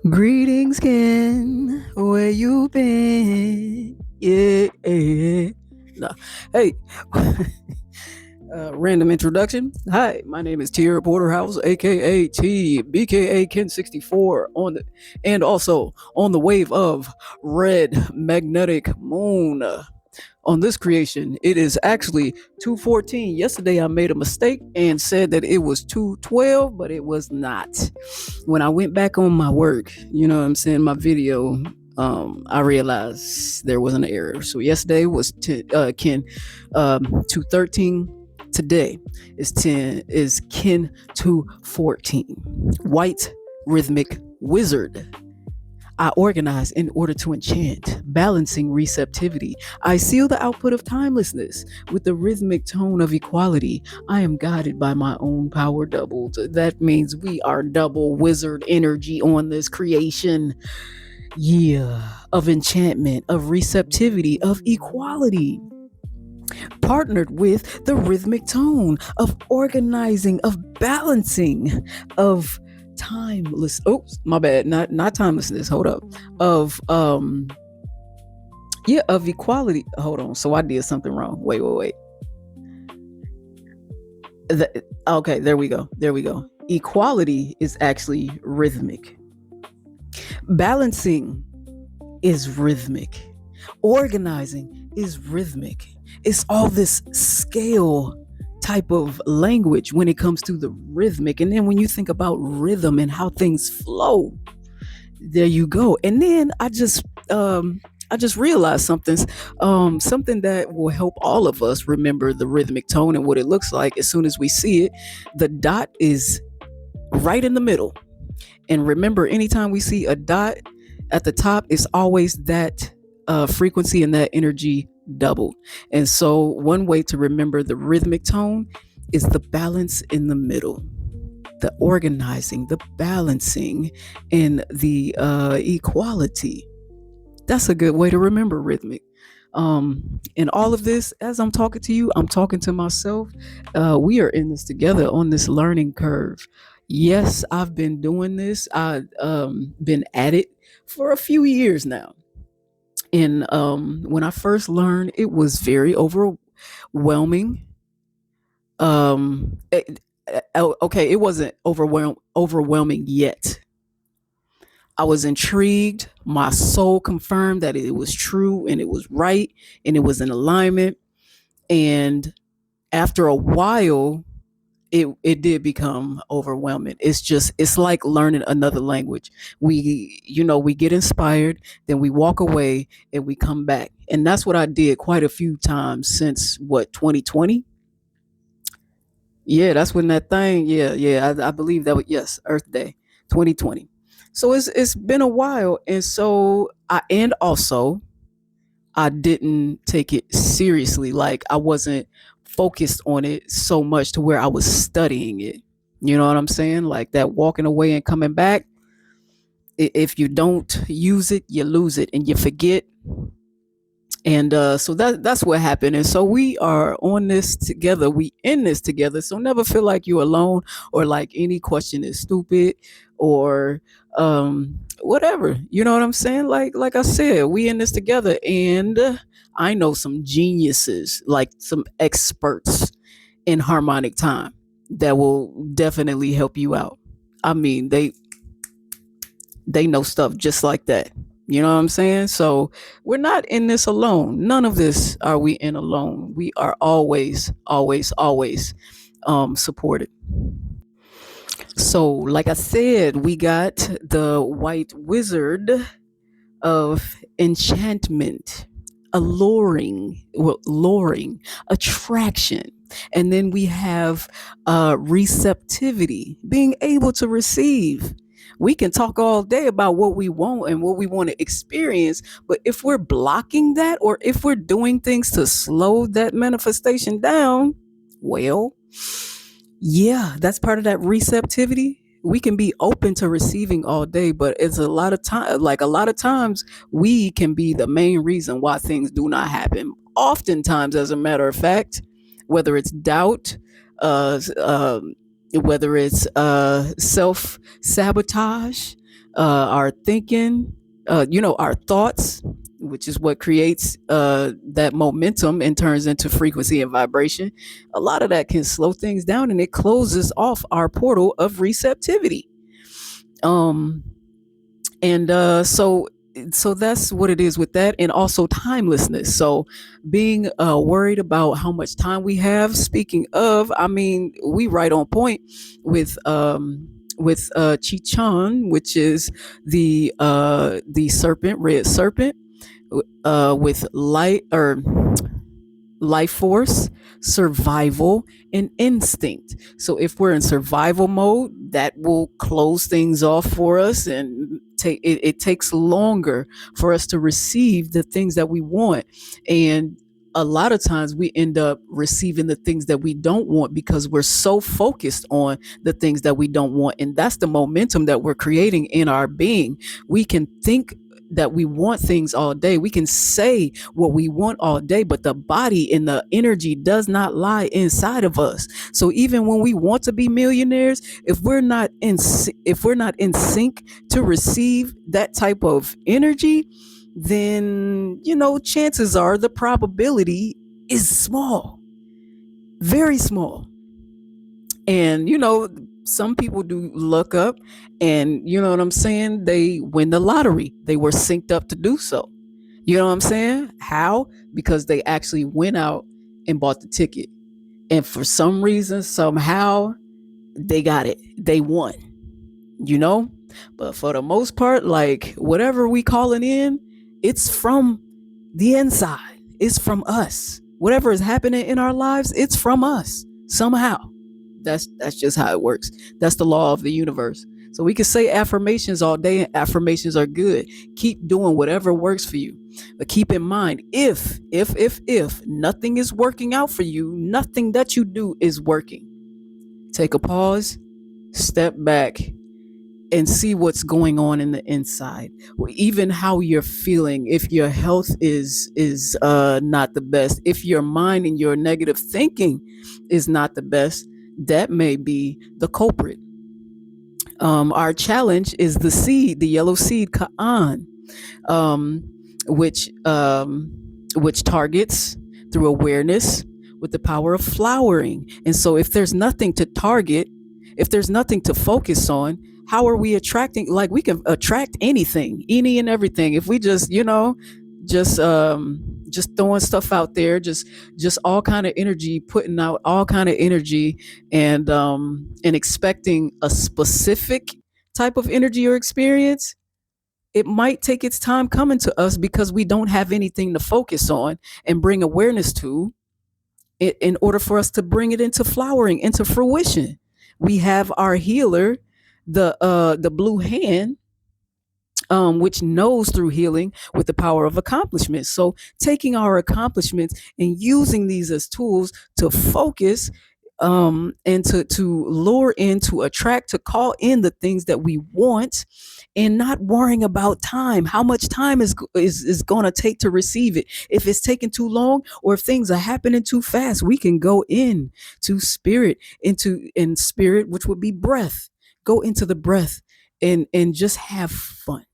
Greetings, Ken. Where you been? Yeah. No. Hey. Random introduction. Hi, my name is Tier Porterhouse, aka T, BKA Ken64, and also on the wave of Red Magnetic Moon. On this creation, it is actually 2:14. Yesterday, I made a mistake and said that it was 2:12, but it was not. When I went back on my work, you know what I'm saying, my video, I realized there was an error. So yesterday was 2:13. Today is kin 2:14. White rhythmic wizard. I organize in order to enchant, balancing receptivity. I seal the output of timelessness with the rhythmic tone of equality. I am guided by my own power doubled. That means we are double wizard energy on this creation. Yeah, of enchantment, of receptivity, of equality. Partnered with the rhythmic tone of organizing, of balancing, of timeless. Oops, my bad. Not timelessness. Hold up. Of yeah, of equality. Hold on. So I did something wrong. Wait. Okay, there we go. Equality is actually rhythmic. Balancing is rhythmic. Organizing is rhythmic. It's all this scale type of language when it comes to the rhythmic. And then when you think about rhythm and how things flow, there you go. And then I just realized something that will help all of us remember the rhythmic tone and what it looks like as soon as we see it. The dot is right in the middle. And remember, anytime we see a dot at the top, it's always that frequency and that energy doubled. And so, one way to remember the rhythmic tone is the balance in the middle, the organizing, the balancing, and the equality. That's a good way to remember rhythmic. In all of this, as I'm talking to you, I'm talking to myself. We are in this together on this learning curve. Yes, I've been doing this. I've been at it for a few years now. And when I first learned, it was very overwhelming. Okay, it wasn't overwhelming yet. I was intrigued. My soul confirmed that it was true and it was right and it was in alignment. And after a while, it did become overwhelming. It's like learning another language. We get inspired, then we walk away and we come back. And that's what I did quite a few times since 2020. Yeah, that's when that thing. Yeah. I believe that was, yes, Earth Day, 2020. So it's been a while, and so and also I didn't take it seriously. Like I wasn't focused on it so much to where I was studying it. You know what I'm saying? Like that walking away and coming back. If you don't use it, you lose it and you forget. And so that's what happened. And so we are on this together. We in this together. So never feel like you're alone or like any question is stupid or whatever. You know what I'm saying? Like I said, we in this together. And I know some geniuses, like some experts in harmonic time that will definitely help you out. I mean, they know stuff just like that. You know what I'm saying? So we're not in this alone. None of this are we in alone. We are always supported. So, like I said, we got the white wizard of enchantment, luring, attraction. And then we have receptivity, being able to receive. We can talk all day about what we want and what we want to experience, but if we're blocking that or if we're doing things to slow that manifestation down, well, yeah, that's part of that receptivity. We can be open to receiving all day, but it's a lot of time, like a lot of times, we can be the main reason why things do not happen. Oftentimes, as a matter of fact, whether it's doubt, uh, whether it's self sabotage, our thinking, our thoughts, which is what creates that momentum and turns into frequency and vibration. A lot of that can slow things down, and it closes off our portal of receptivity. Um, and so that's what it is with that, and also timelessness. So being worried about how much time we have. Speaking of, I mean, we right on point with Chichan, which is the serpent, red serpent, with light or life force, survival, and instinct. So if we're in survival mode, that will close things off for us, and it takes longer for us to receive the things that we want. And a lot of times we end up receiving the things that we don't want because we're so focused on the things that we don't want. And that's the momentum that we're creating in our being. We can think that we want things all day. We can say what we want all day, but the body and the energy does not lie inside of us. So even when we want to be millionaires, if we're not in sync to receive that type of energy, then chances are the probability is small, very small. And some people do look up, and you know what I'm saying, they win the lottery. They were synced up to do so. You know what I'm saying? How? Because they actually went out and bought the ticket, and for some reason, somehow, they got it. They won. you know but for the most part, like, whatever we calling in, it's from the inside. It's from us. Whatever is happening in our lives, it's from us somehow. That's just how it works. That's the law of the universe. So we can say affirmations all day, and affirmations are good. Keep doing whatever works for you. But keep in mind, if nothing is working out for you, nothing that you do is working. Take a pause, step back, and see what's going on in the inside. Even how you're feeling. If your health is not the best, if your mind and your negative thinking is not the best, that may be the culprit. Our challenge is the seed, the yellow seed, Ka'an, um, which which targets through awareness with the power of flowering. And so, if there's nothing to target, if there's nothing to focus on, how are we attracting? Like, we can attract anything, any and everything, if we just just throwing stuff out there, just all kind of energy, putting out all kind of energy, and expecting a specific type of energy or experience. It might take its time coming to us because we don't have anything to focus on and bring awareness to it, in order for us to bring it into flowering, into fruition. We have our healer, the blue hand, which knows through healing with the power of accomplishments. So taking our accomplishments and using these as tools to focus, and to lure in, to attract, to call in the things that we want, and not worrying about time, how much time is going to take to receive it. If it's taking too long, or if things are happening too fast, we can go in to spirit, in spirit, which would be breath. Go into the breath, and just have fun.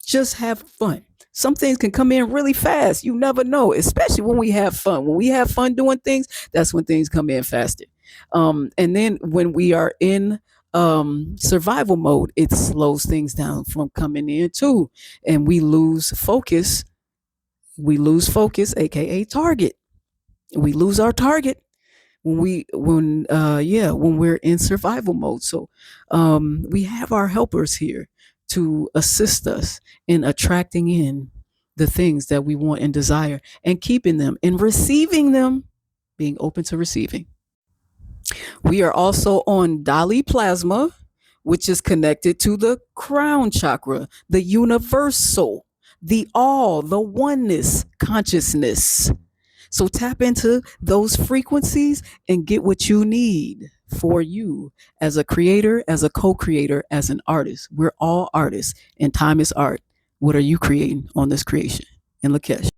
Just have fun. Some things can come in really fast. You never know, especially when we have fun. When we have fun doing things, that's when things come in faster. And then when we are in survival mode, it slows things down from coming in too. And we lose focus. We lose focus, aka target. We lose our target when we're in survival mode. So we have our helpers here to assist us in attracting in the things that we want and desire, and keeping them and receiving them, being open to receiving. We are also on Dali plasma, which is connected to the crown chakra, the universal, the all, the oneness consciousness. So tap into those frequencies and get what you need for you as a creator, as a co-creator, as an artist. We're all artists, and time is art. What are you creating on this creation? And Lakesh.